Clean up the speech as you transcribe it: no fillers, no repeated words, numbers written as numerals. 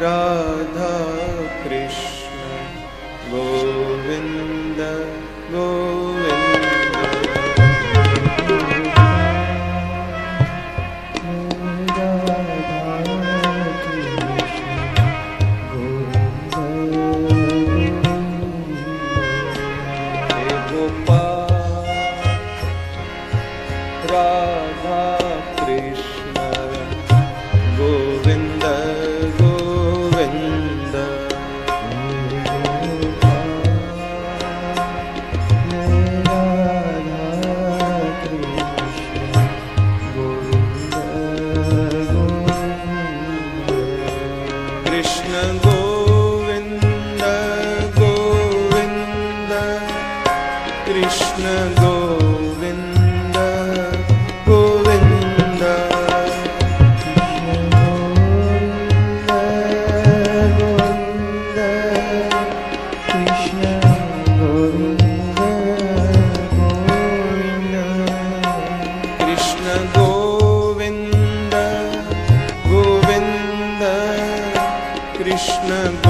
Radha Krishna Govind Govind हे Gopal Radha Krishna Govind Govind Krishna Govind Govind Krishna Govind Govind Krishna Govind Govind Krishna